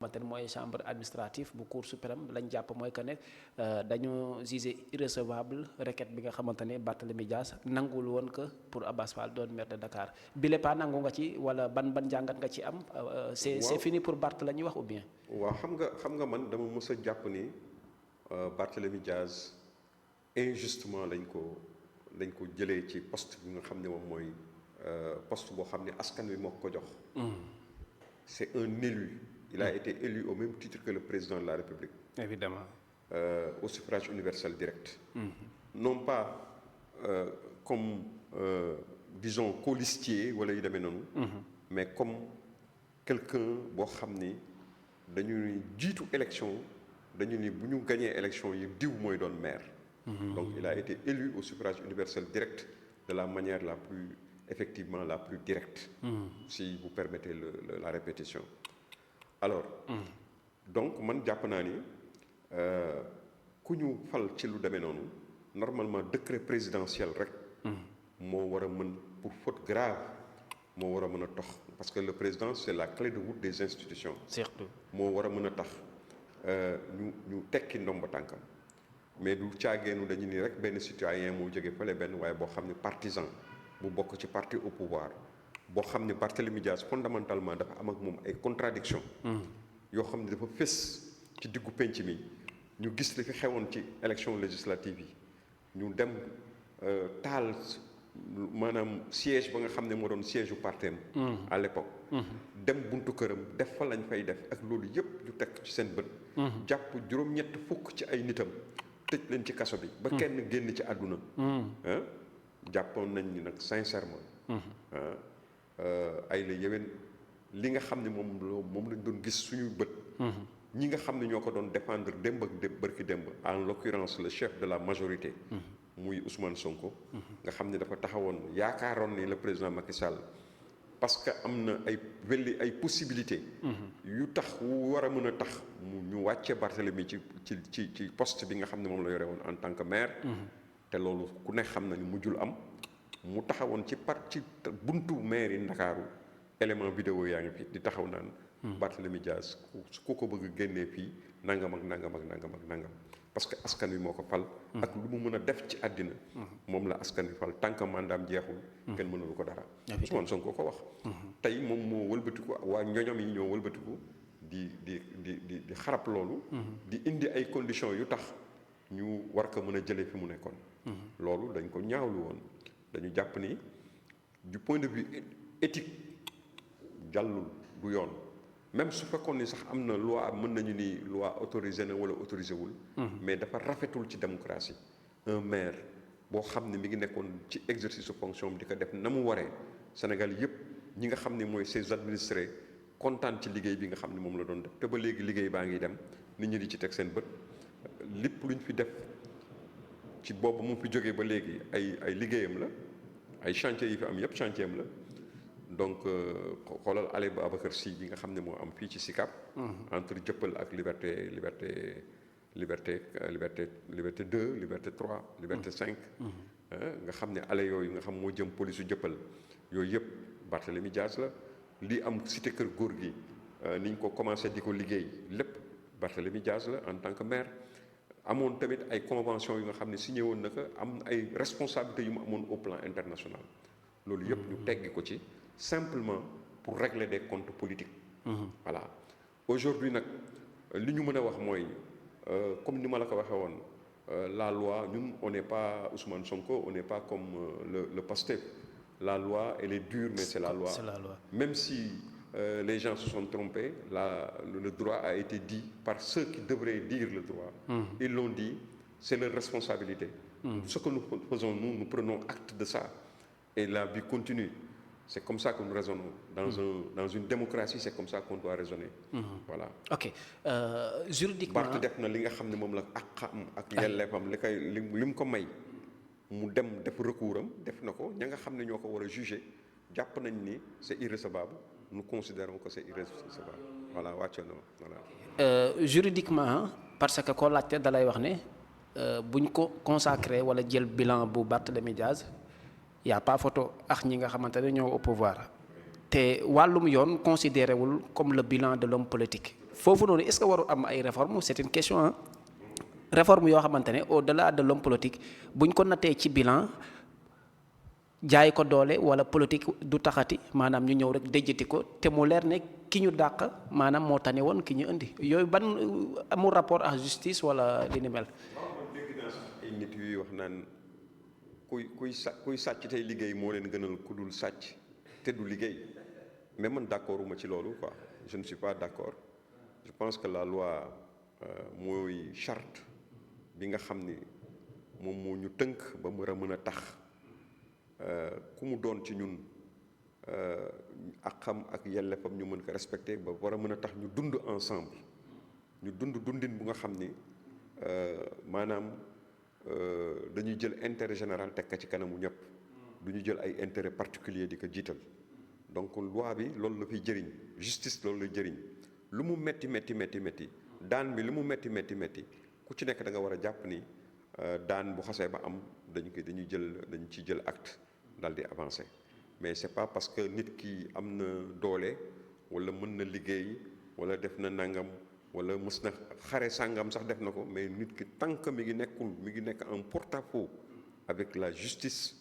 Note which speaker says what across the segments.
Speaker 1: xamante ne mooy chambre administrative bu cour suprême lañ jàpp mooy que ne dañoo jugé irrecevable requête bi nga xamante ne Barthélémy Dias nangul woon que pour Abass Fall doon maire de Dakar bi lépp nangu nga ci wala ban jàngat nga ci am. c'est fini pour Barth la ñuy wax ou bien.
Speaker 2: waaw xam nga man dama mës a jàpp ni Barthélémy Dias injustement lañ ko jëlee ci poste bi nga xam ne moom mooy poste boo xam ne askan wi moo ko jox. c'est un élu. Il a été élu au même titre que le président de la République.
Speaker 1: Évidemment.
Speaker 2: Au suffrage universel direct. Non pas comme, disons, colistier, wala yu demee noonu. Mais comme quelqu'un boo xam ni dañuy jiitu élection dañu ni bu ñu gagné élection yi diw mooy doon maire. Donc il a été élu au suffrage universel direct de la manière la plus effectivement la plus directe. Si vous permettez la répétition. Alors donc man jàpp naa ni ku ñu fal ci lu demee noonu normalement décret présidentiel rek moo war a mën pour faute grave moo war a mën a tax parce que le président c'est la clé de voûte des institutions.
Speaker 1: Surtout
Speaker 2: moo war a mën a tax ñu tekki ndomba tànkam mais du caageenu dañu ni rek benn citoyen moo jóge fële benn waaye boo xam ne partisan bu bokk ci parti au pouvoir boo xam ne Barthélémy Dias fondamentalement dafa am ak moom ay contradictions yoo xam ne dafa fës ci diggu penc mi ñu gis li fi xewoon ci élection législative yi ñu dem taal maanaam siège ba nga xam ne moo doon siège u partem à l'époque dem buntu këram def fa lañ fay def ak loolu yëpp ñu teg ci seen bët jàpp juróom-ñett fukk ci ay nitam tëj leen ci kaso bi ba kenn génn ci àdduna jàppoon nañ ni nag sincèrement ay la yéwén li nga xam ne moom lañ doon gis suñuy bët ñi nga xam ne ñoo ko doon défendre démb ak bërki démb en l'occurrence le chef de la majorité muy Ousmane Sonko nga xam ne dafa taxawoon yaakaaroon ni le président Macky Sall parce que am na ay possibilités yu tax wu war a mën a tax ñu wàcce Barthélémy ci poste bi nga xam ne moom la yore woon en tant que maire te loolu ku ne xam na ni mujjul am mu taxawoon ci buntu maire yi Ndakaaru élément vidéo yaa ngi fi di taxaw naan Barthélémy Dias ku ko bëgg génnee fii nangam ak nangam ak nangam ak nangam parce que askan wi moo ko fal ak lu mu mën a def ci àddina moom la askan wi fal tant que mandaam jeexul kenn mënalu ko dara Ousmane Sonko ko wax tey moom moo wëlbatiku waa ñoñom yi ñoo wëlbatiku di xarab loolu di indi ay conditions yu tax ñu war ko mën a jëlee fi mu nekkoon loolu dañ ko ñaawlu woon dañu jàpp ni du point de vue éthique jàllul du yoon même su fekkoon ni sax am na loi mën nañu ni loi autorisé na wala autorisé wul mais dafa rafetul ci démocratie un maire boo xam ne mi ngi nekkoon ci exercice de fonction di ko def na mu waree Sénégal yëpp ñi nga xam ne mooy ses administrés kontaan ci liggéey bi nga xam ne moom la doon def te ba léegi liggéey baa ngi dem nit ñi di ci teg seen bët lépp luñ fi def ci boobu mu fi jógee ba léegi ay liggéeyam la ay chantier yi fi am yëpp chantier am la donc xoolal Ali Babacar Sy yi nga xam ne moo am fii ci Sicap entre Jëppal ak liberté 2 liberté 3 liberté 5 nga xam ne ale yooyu nga xam moo jëm police su Jëppal yooyu yëpp Barthélémy Dias la li am cité kër góor gi niñ ko commencé di ko liggéey lépp Barthélémy Dias la en tant que maire amoon tamit ay convention yu nga xam ne signé woon na ko am ay responsabilités yu mu amoon au plan international loolu yëpp ñu teggi ko ci simplement pour régler des comptes politiques voilà aujourd'hui nag li ñu mën a wax mooy comme ni ma la ko waxee woon la loi ñun on n'est pas Ousmane Sonko on n'est pas comme le Pastef la loi elle est dure mais c'est la loi même si les gens se sont trompés le droit a été dit par ceux qui devraient dire le droit ils l'ont dit c'est leur responsabilité ce que nous faisons nous prenons acte de ça et la vie continue c'est comme ça que nous raisonnons dans une démocratie c'est comme ça qu'on doit raisonner voilà
Speaker 1: ok juridiquement
Speaker 2: Barth def na li nga xam ne moom la ak xam ak yelleefam li mu ko may mu dem def recours am def na ko ña nga xam ne ñoo ko war a juger jàpp nañ ni c'est irrecevable nous considérons que c'est irrecevable voilà wàcce na voilà
Speaker 1: juridiquement parce que ko laajte dalay wax ne buñ ko consacré wala jël bilan bu Barthélémy Dias y a pas photo ak ñi nga xamante ne ñoo au pouvoir te wàllum yoon considéré wul comme le bilan de l'homme politique foofu noonu est-ce que waru am ay réformes c'est une question hein réforme yoo xamante ne au-delà de l'homme politique buñ ko nattee ci bilan jaay ko doole wala politique du taxati maanaam ñu ñëw rek déjjati ko te mu leer ne ki ñu dàq maanaam moo tane woon ki ñu indi yooyu ban amul rapport à justice wala li ni mel.
Speaker 2: dégg naa sax ay nit yuy wax naan kuy sàcc tey liggéey moo leen gënal ku dul sàcc te du liggéey mais man d'accorduma ci loolu quoi je ne suis pas d'accord je pense que la loi mooy charte bi nga xam ni moom moo ñu tënk ba mu war a mën a tax ku mu doon ci ñun ak xam ak yelleefam ñu mën ko respecter ba war a mën a tax ñu dund ensemble ñu dundin bu nga xam ni maanaam dañuy jël intérêt général teg ko ci kanamu ñëpp du ñu jël ay intérêt particulier di ko jiital donc loi bi loolu la fiy jëriñ justice loolu lay jëriñ lu mu metti daan bi lu mu metti ku ci nekk da nga war a jàpp ni daan bu xasee ba am dañu ci jël acte daal di avancer mais c'est pas parce que nit ki am na doole wala mën na liggéey wala def na nangam wala mës na xare sàngam sax def na ko mais nit ki tant que mi ngi nekk en porte-à-faux avec la justice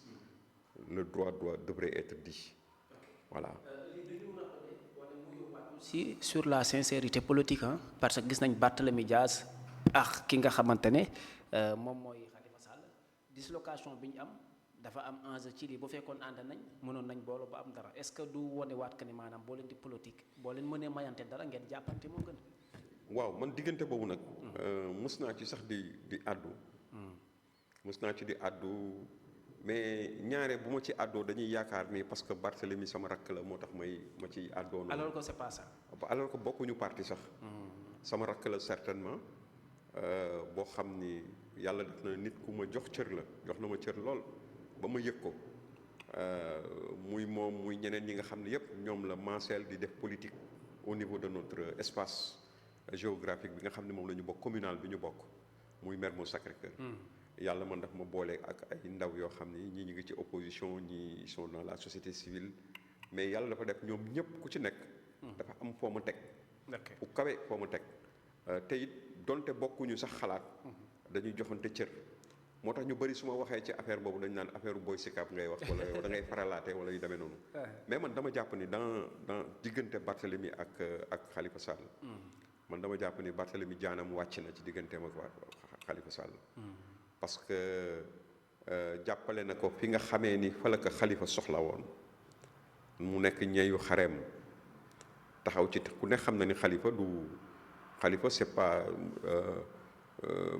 Speaker 2: le droit devrait être dit voilà.
Speaker 1: si sur la sincérité politique hein parce que gis nañ Barthélémy Dias ak ki nga xamante ne moom mooy Khalifa Sall dislocation bi ñu am dafa am enjeu ci lii bu fekkoon ànd nañ mënoon nañ boolu ba am dara est-ce que du wone waat que ni maanaam boo leen di politique boo leen mënee mayante dara ngeen jàppante moo gën.
Speaker 2: waaw man diggante boobu nag mës naa ci sax di àddu mais ñaare bu ma ci àddoo dañuy yaakaar ni parce que Barthélemy sama rakk la moo tax ma ciy àddoo noonu.
Speaker 1: alors que c'est pas ça.
Speaker 2: alors que bokkuñu parti sax. sama rakk la certainement boo xam ni yàlla def na nit ku ma jox na ma cër lool ba ma yëg ko muy moom muy ñeneen ñi nga xam ne yëpp ñoom la maaseel di def politique au niveau de notre espace géographique bi nga xam ne moom la ñu bokk communal bi ñu bokk muy Mermoz Sacré-Cœur. yàlla man daf ma boole ak ay ndaw yoo xam ni ñii ñu ngi ci opposition ñii sont dans la société civile mais yàlla dafa def ñoom ñëpp ku ci nekk. dafa am foo ma teg. ku kawe foo ma teg te it donte bokkuñu sax xalaat. dañuy joxante cër. moo tax ñu bëri su ma waxee ci affaire boobu dañu naan affaire Boy Sicap ngay wax wala yow da ngay faralaate wala yu demee noonu. mais man dama jàpp ni dans diggante Barthélemy ak Khalifa Sall. man dama jàpp ni Barthélemy jaanam wàcc na ci digganteem ak Khalifa Sall. parce que jàppale na ko fi nga xamee ni fa la ko Khalifa soxla woon mu nekk ñeeyu xareem taxaw ci ku ne xam na ni Khalifa c'est pas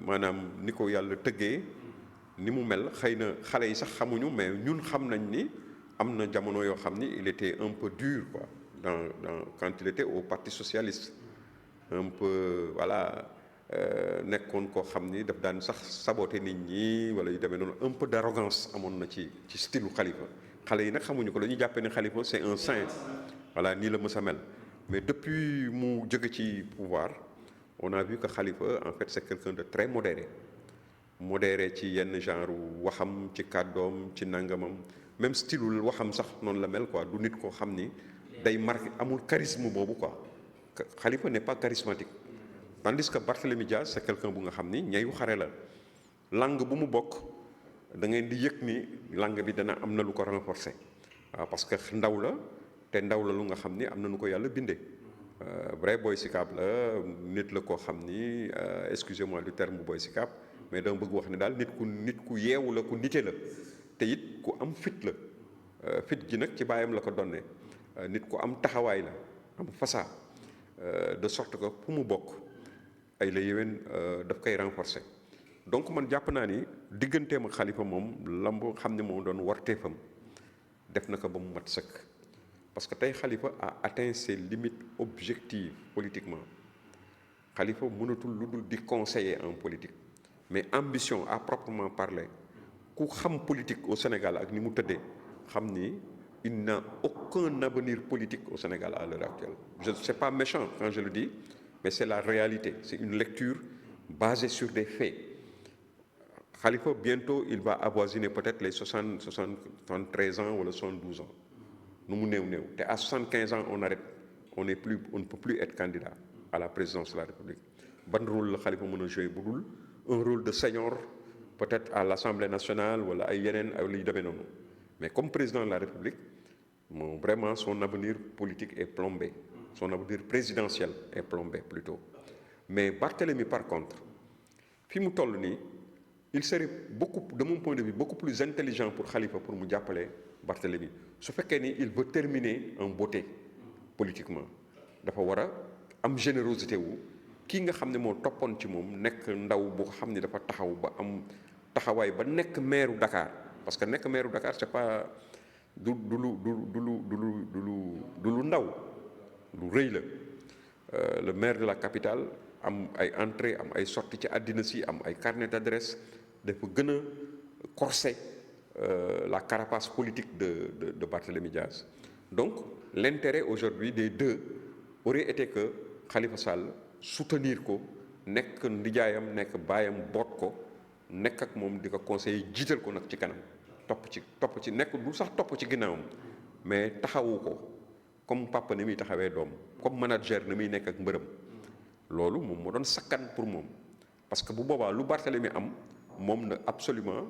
Speaker 2: maanaam ni ko yàlla tëggee ni mu mel xëy na xale yi sax xamuñu mais ñun xam nañ ni am na jamono yoo xam ni il était un peu dur quoi quand il était au parti socialiste un peu voilà. nekkoon koo xam ni daf daan sax saboter nit ñi wala yu demee noonu un peu d'arrogance amoon na ci style Khalifa xale yi nag xamuñu ko dañuy jàppee ni Khalifa c'est un saint voilà nii la mës a mel mais depuis mu jóge ci pouvoir on a vu que Khalifa en fait c'est quelqu'un de très modéré ci yenn genre waxam ci kàddoom ci nangamam même style waxam sax noonu la mel quoi du nit koo xam ni day marqué amul charisme boobu quoi Khalifa n'est pas charismatique. tandis que Barthélemy Dias c'est quelqu'un bu nga xam ni ñayu xare la langue bu mu bokk da ngeen di yëg ni langue bi dana am na lu ko renforcer waaw parce que ndaw la te ndaw la lu nga xam ni am na nu ko yàlla bindee vrai Boy Sicap la nit la koo xam ni excusez-moi du terme Boy Sicap mais dama bëgg wax ne daal nit ku yeewu la ku nite la te it ku am fit la fit gi nag ci baayam la ko donne nit ku am taxawaay la am fasaa de sorte que fu mu bokk ay la yéwén daf koy renforcer donc man jàpp naa ni digganteem ak Khalifa moom lamb xam ne moom doon warteefam def na ko ba mu mat sëkk parce que tey Khalifa a atteint ses limites objectives politiquement Khalifa mënatul lu dul di conseiller en politique mais ambition à proprement parler ku xam politique au Sénégal ak ni mu tëddee xam ni il n'a aucun avenir politique au Sénégal à l'heure actuelle c'est pas méchant quand je le dis mais c'est la réalité c'est une lecture basée sur des faits Khalifa bientôt il va avoisiner peut-être les 73 ans wala 72 ans nu mu néew te à 75 ans on ne peut plus être candidat à la présidence de la République ban rôle la Khalifa mën a jouer bu dul un rôle de senior peut-être à l'Assemblée nationale wala ay yeneen ay luy demee noonu mais comme président de la République moom vraiment son avenir politique est plombé son avenir présidentiel est plombé plutôt mais Barthélemy par contre fi mu toll nii il serait beaucoup de mon point de vue beaucoup plus intelligent pour Khalifa pour mu jàppale Barthélemy su fekkee ni il veut terminer en beauté politiquement dafa war a am générosité wu kii nga xam ne moo toppoon ci moom nekk ndaw bu xam ne dafa taxaw ba am taxawaay ba nekk maire Dakar parce que nekk maire Dakar c'est pas du lu ndaw lu rëy la le maire de la capitale am ay entrée am ay sortie ci àddina si am ay carnet d'adresse dafa gën a corser la carapace politique de Barthélémy Diaz donc l'intérêt aujourd'hui des deux aurait été que Khalifa Sall soutenir ko nekk ndijaayam nekk baayam boot ko nekk ak moom di ko conseiller jiital ko nag ci kanam topp ci nekk du sax topp ci ginnaawam mais taxawu ko comme papa ni muy taxawee doom comme manager ni muy nekk ak mbërëm loolu moom moo doon sakkan pour moom parce que bu boobaa lu Barthélemy am moom na absolument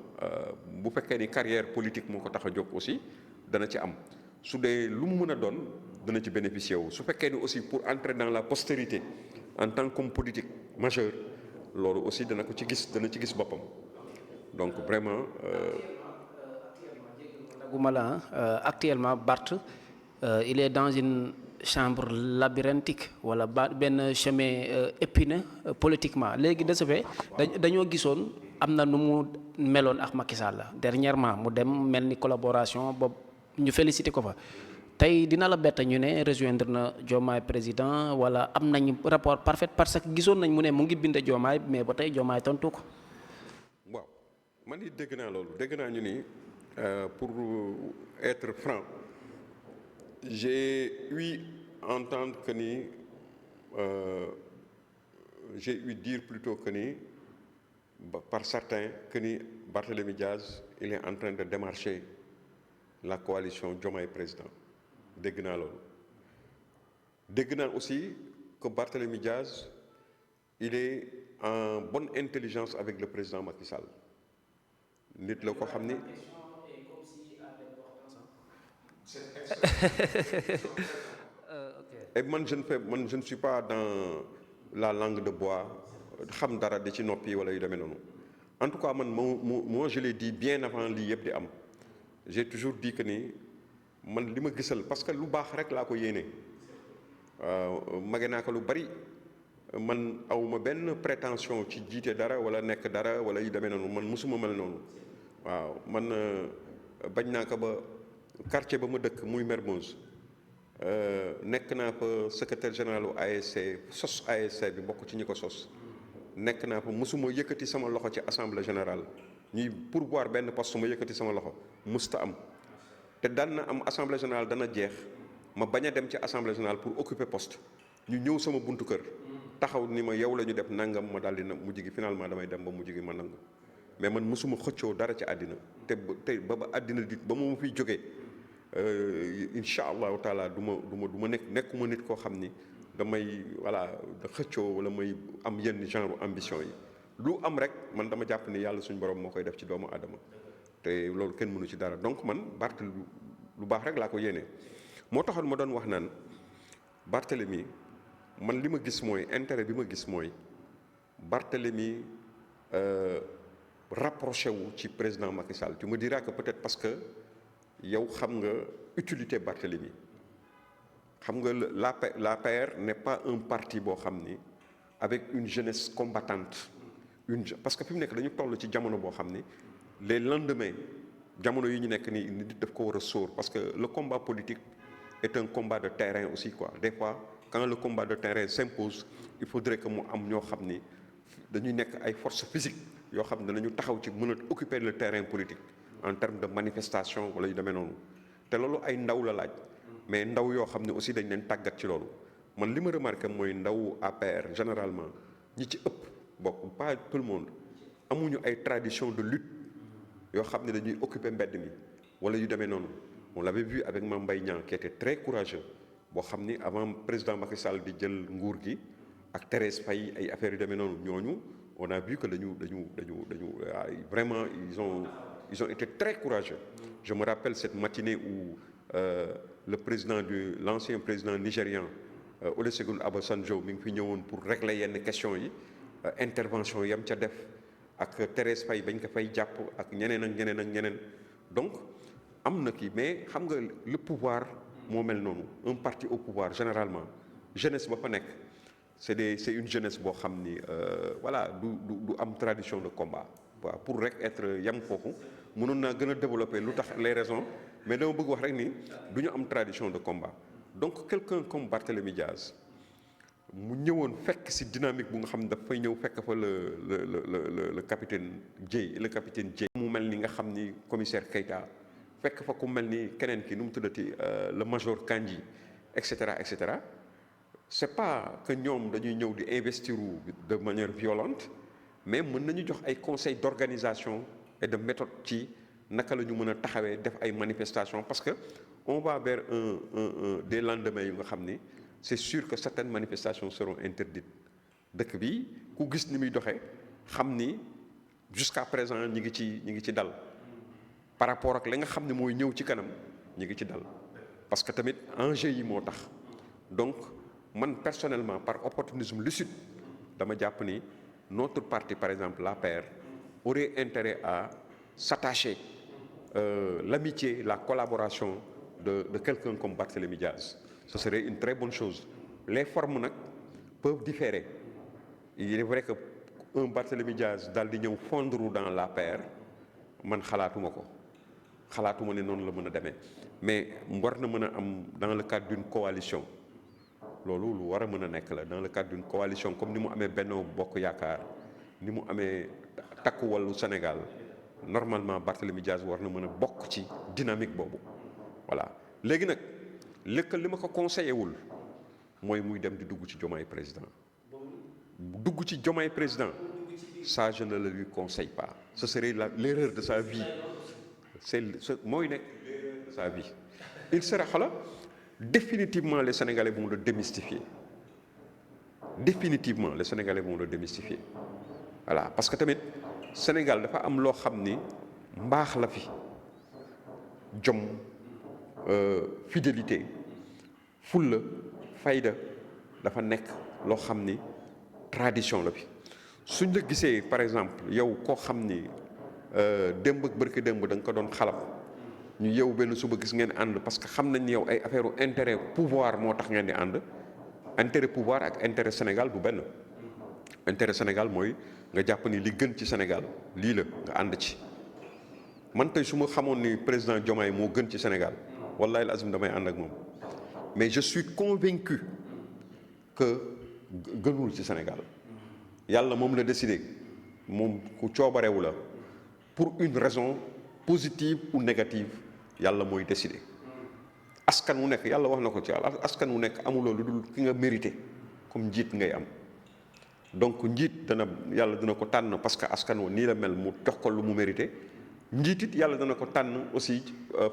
Speaker 2: bu fekkee ni carrière politique moo ko tax a jóg aussi dana ci am su dee lu mu mën a doon dana ci bénéficier wu su fekkee ni aussi pour entrer dans la postérité en tant qu'homme politique majeur loolu aussi dana ci gis boppam donc vraiment.
Speaker 1: Actuellement Barth il est dans une chambre labyrinthique wala benn chemin épineux politiquement léegi de ce fait dañoo gisoon am na nu mu meloon ak Macky Sall la dernièrement mu dem mel ni collaboration boobu ñu félicité ko fa tey dina la bett ñu ne rejoindre na Diomaye président wala am nañu rapport parfait parce que gisoon nañ mu ne mu ngi bind Diomaye mais ba tey Diomaye tontu ko.
Speaker 2: waaw man it dégg naa loolu dégg naa ñu ni pour être franc j'ai eu entendre que ni j'ai eu dire plutôt que ni par certains que ni Barthélémy Diaz il est en train de démarcher la coalition Diomaye président dégg naa loolu dégg naa aussi que Barthélémy Diaz il est en bonne intelligence avec le président Macky Sall nit la ko xam ni et man je ne suis pas dans la langue de bois xam dara di ci noppi wala yu demee noonu en tout cas man moi je l'ai dit bien avant lii yëpp di am j'ai toujours dit que ni man li ma gisal parce que lu baax rek laa ko yéene mage naa ko lu bari man awma benn prétention ci jiite dara wala nekk dara wala yu demee noonu man mosuma mel noonu waaw man bañ naa ko ba quartier ba ma dëkk muy Mermoz nekk naa fa secrétaire général u ASC sos ASC bi bokk ci ñi ko sos nekk naa fa mosuma yëkkati sama loxo ci assemblée générale ñuy pourvoir benn poste ma yëkkati sama loxo musta am te daan na am assemblée générale dana jeex ma bañ a dem ci assemblée générale pour occuper poste ñu ñëw sama buntu kër taxaw ni ma yow la ñu def nangam ma daal di na mujj gi finalement damay dem ba mujj gi ma nangu mais man mosuma xëccoo dara ci àddina te ba àddina di ba ma fiy jógee incha allahu taala du ma nekkuma nit koo xam ni damay voilà da xëccoo wala may am yenn genre ambition yi lu am rek man dama jàpp ni yàlla suñu borom moo koy def ci doomu aadama te loolu kenn mënu ci dara donc man Barth lu baax rek laa ko yéene moo taxoon ma doon wax naan Barthélemy man li ma gis mooy intérêt bi ma gis mooy Barthélemy rapproché wu ci président Macky Sall tu me diras que peut-être parce que yow xam nga utilité Barthélemy xam nga l'APR n'est pas un parti boo xam ni avec une jeunesse combattante parce que fi mu nekk dañu toll ci jamono boo xam ni les lendemains jamono yi ñu nekk nii nit daf ko war a sóor parce que le combat politique est un combat de terrain aussi quoi des fois quand le combat de terrain s'impose il faudrait que mu am ñoo xam ni dañuy nekk ay forces physiques yoo xam ne danañu taxaw ci mën a occuper le terrain politique en termes de manifestation wala yu demee noonu te loolu ay ndaw la laaj mais ndaw yoo xam ne aussi dañ leen tàggat ci loolu man li ma remarqué mooy ndaw APR généralement ñi ci ëpp bokk pas tout le monde amuñu ay tradition de lutte yoo xam ne dañuy occuper mbedd mi wala yu demee noonu on l'avait vu avec Mame Mbaye Niang qui était très courageux boo xam ni avant président Macky Sall di jël nguur gi ak Thérèse Faye ay affaires yu demee noonu ñooñu on a vu que vraiment ils ont été très courageux. Je me rappelle cette matinée où l'ancien président nigérian Olusegun Obasanjo mi ngi fi ñëwoon pour régler yenn questions yi intervention yam ca def ak Thérèse Faye bañ ko fay jàpp ak ñeneen donc am na kii mais xam nga le pouvoir moo mel noonu un parti au pouvoir généralement jeunesse ba fa nekk c'est une jeunesse boo xam ni voilà du am tradition de combat waaw pour rek être yam foofu mënoon naa gën a développer lu tax les raisons mais dama bëgg wax rek ni du ñu am tradition de combat donc quelqu'un comme Barthélémy Diaz mu ñëwoon fekk ci dynamique bu nga xam ne daf fay ñëw fekk fa le capitaine Dièye mu mel ni nga xam ni commissaire Keita fekk fa ku mel ni keneen ki nu mu tuddati le major Kandji et cetera c'est pas que ñoom dañuy ñëw di investir de manière violente mais mën nañu jox ay conseils d'organisation et de méthode ci naka la ñu mën a taxawee def ay manifestations parce que on va vers des lendemains yu nga xam ni c'est sûr que certaines manifestations seront interdites dëkk bi ku gis ni muy doxee xam ni jusqu'à présent ñi ngi ci dal par rapport ak li nga xam ne mooy ñëw ci kanam ñi ngi ci dal parce que tamit enjeu yi moo tax donc man personnellement par opportunisme lucide dama jàpp ni notre parti par exemple l'APR aurait intérêt à s'attacher l'amitié, la collaboration de quelqu'un comme Barthélémy Diaz. Ce serait une très bonne chose. Les formes peuvent différer. Il est vrai que un Barthélémy Diaz daal di ñëw fondre dans l'APR man xalaatuma ne noonu la mën a demee mais war na mën a am dans le cadre d'une coalition loolu lu war a mën a nekk la dans le cadre d'une coalition comme ni mu amee Benno Bokk Yaakaar ni mu amee Takku Wallu Sénégal normalement Barthélémy Diaz war na mën a bokk ci dynamique boobu voilà léegi nag li ma ko conseillé wul mooy muy dem di dugg ci Diomaye président ça je ne le lui conseille pas ce serait l'erreur de sa vie mooy nekk l'erreur de sa vie il sera définitivement les Sénégalais vont le démystifier voilà parce que tamit Sénégal dafa am loo xam ni mbaax la fi jom fidélité fulla fayda dafa nekk loo xam ni tradition la fi suñ la gisee par exemple yow koo xam ni démb ak bërki démb da nga ko doon xalab ñu yow benn suba gis ngeen ànd parce que xam nañ yow ay affaire intérêt pouvoir moo tax ngeen di ànd intérêt pouvoir ak intérêt Sénégal bu benn intérêt Sénégal mooy nga jàpp ni li gën ci Sénégal lii la nga ànd ci man tey su ma xamoon ni président Diomaye moo gën ci Sénégal wallahi al azim damay ànd ak moom mais je suis convaincu que gënul ci Sénégal yàlla moom la décidé moom ku coobarewu la pour une raison positive ou négative yàlla mooy décidé askan wu nekk yàlla wax na ko ci askan wu nekk amuloo lu dul ki nga mérité comme njiit ngay am donc njiit yàlla dina ko tànn parce que askan wu nii la mel mu jox ko lu mu mérité njiit it yàlla dana ko tànn aussi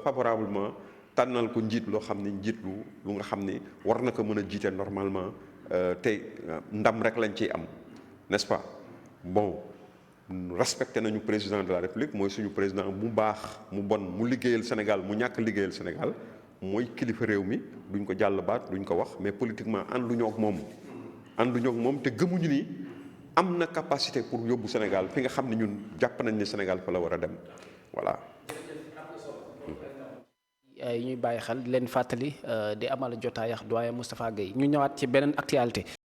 Speaker 2: favorablement tànnal ko njiit loo xam ni njiit lu nga xam ni war na ko mën a jiite normalement te ndam rek lañ ciy am n'est-ce pas bon respecté nañu président de la République mooy suñu président mu baax mu bon mu liggéeyal Sénégal mu ñàkk liggéeyal Sénégal mooy kilifa réew mi duñ ko jàll baat duñ ko wax mais politiquement ànduñoo ak moom te gëmuñu ni am na capacité pour yóbbu Sénégal fi nga xam ne ñun jàpp nañ ne Sénégal fa la war a dem voilà.
Speaker 1: ñuy bàyyi xel di leen fàttali di amal jotaay ak doyen Moustapha Guèye ñu ñëwaat ci beneen actualité.